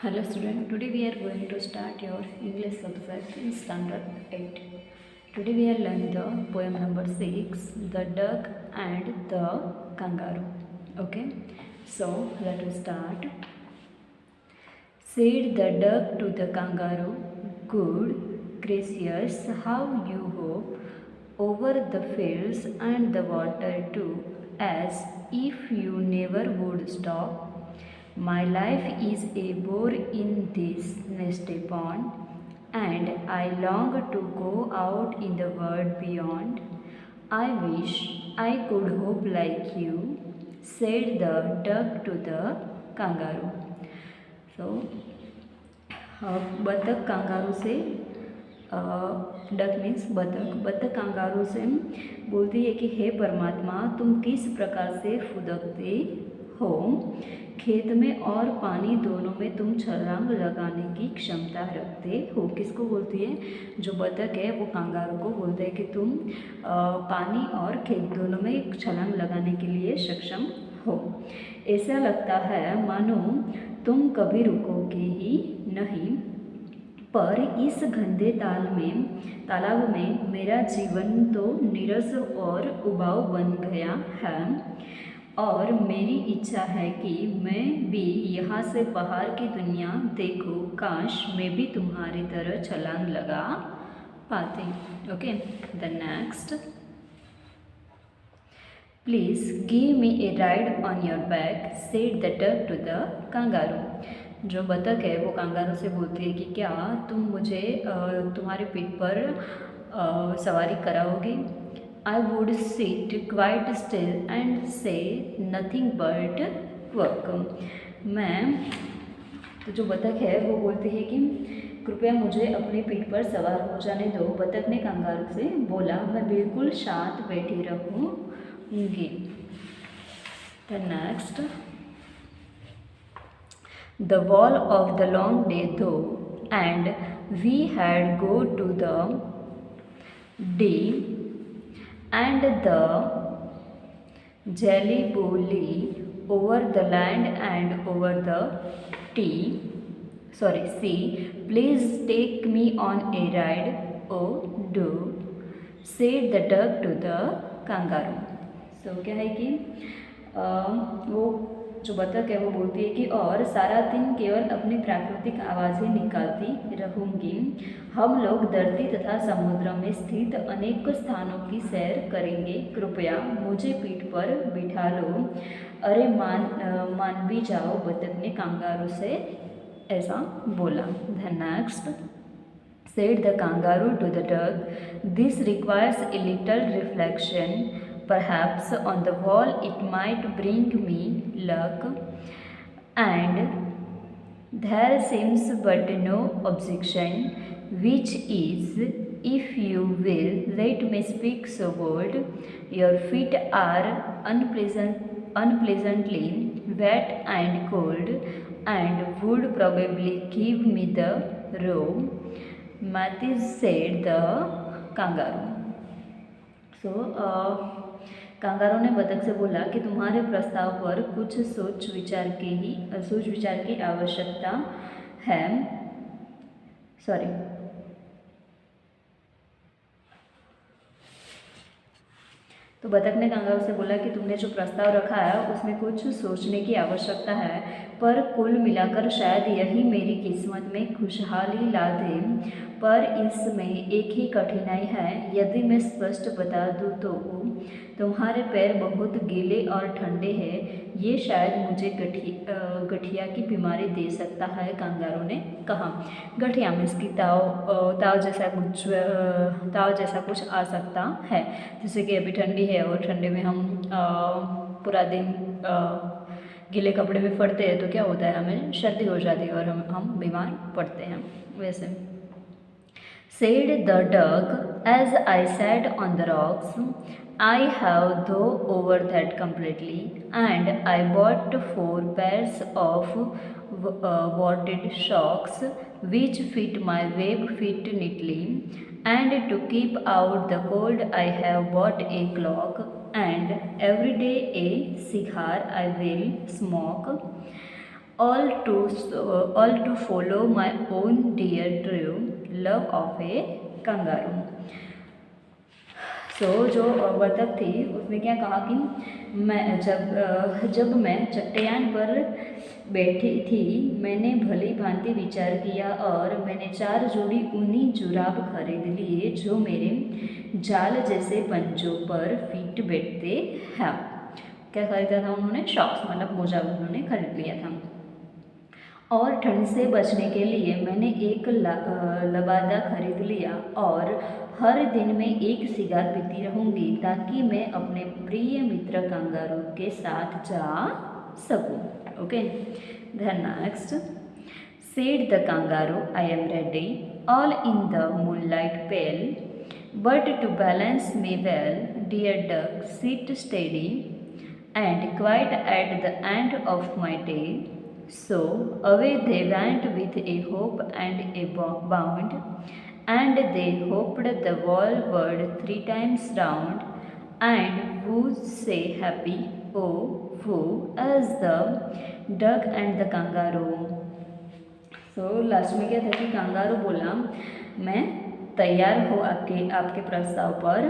Hello student, today we are going to start your English subject in standard 8. Today we are learn the poem number 6, The Duck and the Kangaroo. Okay, so let us start. Said the duck to the kangaroo, good gracious, how you hop over the fields and the water too, as if you never would stop. My life is a bore in this nasty pond, and I long to go out in the world beyond. I wish I could hope like you, said the duck to the kangaroo. So बतख kangaroo से duck means बतख बतख kangaroo से बोलती है कि हे परमात्मा, तुम किस प्रकार से फुदकते हो। खेत में और पानी दोनों में तुम छलांग लगाने की क्षमता रखते हो। किसको बोलती है? जो बतख है वो कंगारू को बोलते हैं कि तुम पानी और खेत दोनों में छलांग लगाने के लिए सक्षम हो। ऐसा लगता है मानो तुम कभी रुकोगे ही नहीं, पर इस गंदे तालाब में मेरा जीवन तो नीरस और उबाऊ बन गया है, और मेरी इच्छा है कि मैं भी यहाँ से बाहर की दुनिया देखूं। काश मैं भी तुम्हारी तरह छलांग लगा पाती। Okay, the next. Please give me a ride on your back, said the duck to the kangaroo. जो बतख है वो कंगारू से बोलती है कि क्या तुम मुझे तुम्हारे पीठ पर सवारी कराओगे। I would sit quite still and से नथिंग बट वर्क। तो जो बतख है वो बोलती है कि कृपया मुझे अपनी पीठ पर सवार हो जाने दो। बतख ने कंगारू से बोला, मैं बिल्कुल शांत बैठी रहूँगी। The next. The wall of the long day though, and we had go to the day, and the jelly bully over the land and over the sea. Please take me on a ride, oh do, said the duck to the kangaroo. So क्या है कि वो जो बतख है वो बोलती है कि और सारा दिन केवल अपनी प्राकृतिक आवाज़ें निकालती रहूँगी। हम लोग धरती तथा समुद्र में स्थित अनेक स्थानों की सैर करेंगे। कृपया मुझे पीठ पर बिठा लो। अरे मान भी जाओ, बतख ने कंगारू से ऐसा बोला। The next. Said the kangaroo to the duck, this requires a little reflection. Perhaps on the wall it might bring me luck, and there seems but no objection, which is, if you will let me speak so bold, your feet are unpleasantly wet and cold, and would probably give me the row, Matthew said the kangaroo. So kangaroo ने बतख से बोला कि तुम्हारे प्रस्ताव पर कुछ सोच विचार की आवश्यकता है। तो बतख ने कंगारू से बोला कि तुमने जो प्रस्ताव रखा है उसमें कुछ सोचने की आवश्यकता है, पर कुल मिलाकर शायद यही मेरी किस्मत में खुशहाली ला दे। पर इसमें एक ही कठिनाई है। यदि मैं स्पष्ट बता दूँ तो तुम्हारे पैर बहुत गीले और ठंडे हैं। ये शायद मुझे गठिया की बीमारी दे सकता है, कंगारू ने कहा। गठिया मीन्स की ताव जैसा कुछ आ सकता है। जैसे कि अभी ठंडी है और ठंडे में हम पूरा दिन गीले कपड़े में पड़ते हैं तो क्या होता है, हमें सर्दी हो जाती है और हम बीमार पड़ते हैं। वैसे said the duck, as I sat on the rocks, I have though over that completely, and I bought 4 pairs of wadded socks, which fit my web feet neatly, and to keep out the cold I have bought a cloak, and every day a cigar I will smoke. all to follow my own dear true love of a kangaroo. जो बतख थी उसने क्या कहा कि मैं जब मैं चट्टान पर बैठी थी मैंने भली भांति विचार किया और मैंने 4 जोड़ी ऊनी जुराब खरीद लिए जो मेरे जाल जैसे पंजों पर फिट बैठते हैं। क्या खरीदा था उन्होंने? शॉक्स, मतलब मोजा उन्होंने खरीद लिया था। और ठंड से बचने के लिए मैंने एक लबादा खरीद लिया और हर दिन मैं एक सिगार पीती रहूँगी ताकि मैं अपने प्रिय मित्र कंगारू के साथ जा सकूँ। Okay, the next, said the kangaroo, I am ready, all in the moonlight pale, but to balance me well, dear duck, sit steady and quiet at the end of my tail. So away they went with a hope and a bound, and they hopped the wall world 3 times round, and woo say happy, oh woo, as the duck and the kangaroo. Last में क्या था कि kangaroo बोला, मैं तैयार हो आपके प्रस्ताव पर,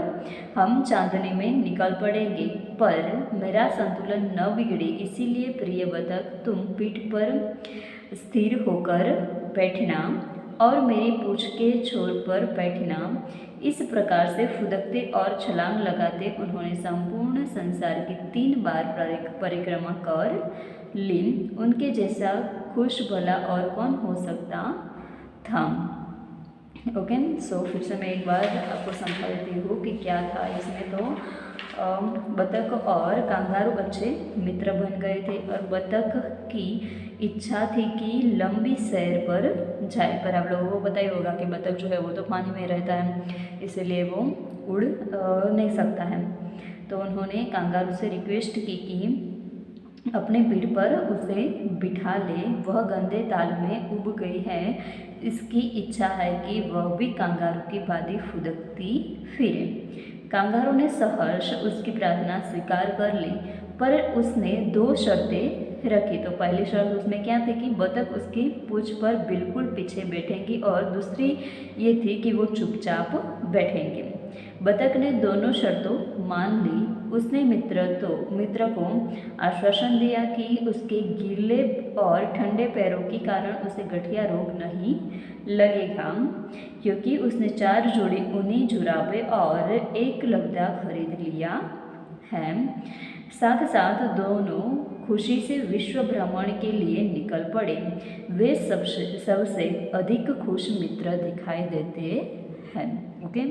हम चांदनी में निकल पड़ेंगे, पर मेरा संतुलन न बिगड़े इसीलिए प्रिय बतख तुम पीठ पर स्थिर होकर बैठना और मेरी पूंछ के छोर पर बैठना। इस प्रकार से फुदकते और छलांग लगाते उन्होंने संपूर्ण संसार की 3 बार परिक्रमा कर ली। उनके जैसा खुश भला और कौन हो सकता था। ओके, फिर से मैं एक बार आपको समझा देती हूँ कि क्या था इसमें। बतख और कंगारू अच्छे मित्र बन गए थे और बतख की इच्छा थी कि लंबी सैर पर जाए, पर आप लोगों को पता ही होगा कि बतख जो है वो तो पानी में रहता है, इसलिए वो उड़ नहीं सकता है। तो उन्होंने कंगारू से रिक्वेस्ट की कि अपने पीठ पर उसे बिठा ले, वह गंदे ताल में उब गई है, इसकी इच्छा है कि वह भी कंगारू की भांति फुदकती फिरे। कंगारू ने सहर्ष उसकी प्रार्थना स्वीकार कर ली, पर उसने 2 शर्तें रखी। तो पहली शर्त उसमें क्या थी कि बतख उसकी पूंछ पर बिल्कुल पीछे बैठेंगी और दूसरी ये थी कि वो चुपचाप बैठेंगे। बतख ने दोनों शर्तों मान ली। उसने मित्र को आश्वासन दिया कि उसके गीले और ठंडे पैरों के कारण उसे गठिया रोग नहीं लगेगा, क्योंकि उसने 4 जोड़ी ऊनी जुराबें और एक लबदा खरीद लिया है। साथ साथ दोनों खुशी से विश्व भ्रमण के लिए निकल पड़े। वे सबसे अधिक खुश मित्र दिखाई देते हैं। ओके,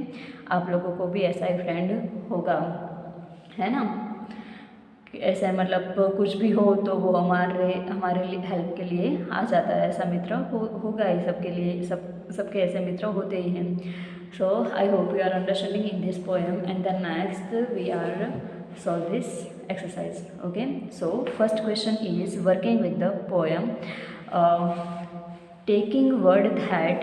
आप लोगों को भी ऐसा ही फ्रेंड होगा, है ना? ऐसा मतलब कुछ भी हो तो वो हमारे लिए हेल्प के लिए आ जाता है। ऐसा मित्र होगा ही सबके लिए, सबके ऐसे मित्र होते ही हैं। So I hope you are understanding in this poem and the next we are solve this exercise. Okay, so first question is working with the poem, taking word that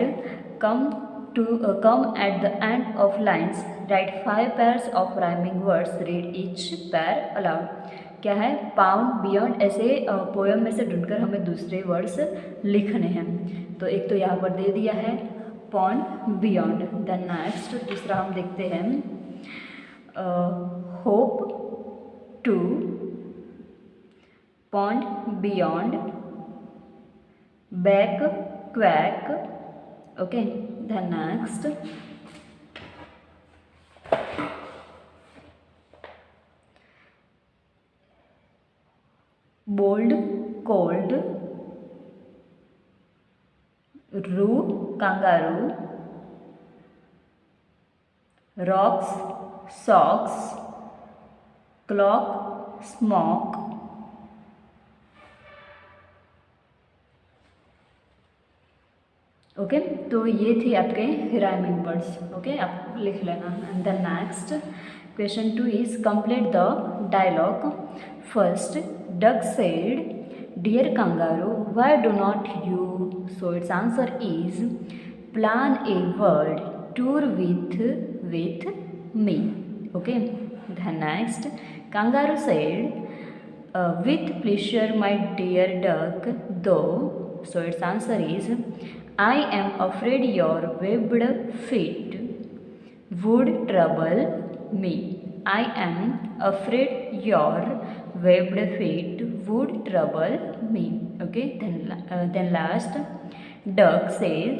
come at the end of lines, write 5 pairs of rhyming words, read each pair aloud. क्या है? Pound beyond, ऐसे poem में से ढूंढकर हमें दूसरे words लिखने हैं। तो एक तो यहाँ पर दे दिया है पॉन्ड बियॉन्ड। द नेक्स्ट दूसरा हम देखते हैं hope to pond beyond back quack. Okay, the next bold cold roo kangaroo rocks socks clock smock. Okay, तो ये थी आपके राइमिंग वर्ड्स। ओके, आप लिख लेना। And the next question 2 is complete the dialogue. First, duck said, dear kangaroo, why do not you? So its answer is plan a world tour with me. Okay, the next, kangaroo said, with pleasure, my dear duck, though. So its answer is, I am afraid your webbed feet would trouble me. I am afraid your webbed feet would trouble me. Okay, then last, duck says,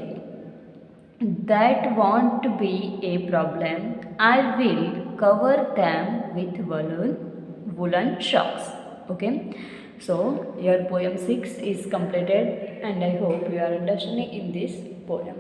that won't be a problem. I will cover them with woolen socks. Okay, so your poem 6 is completed, and I hope you are understanding in this poem.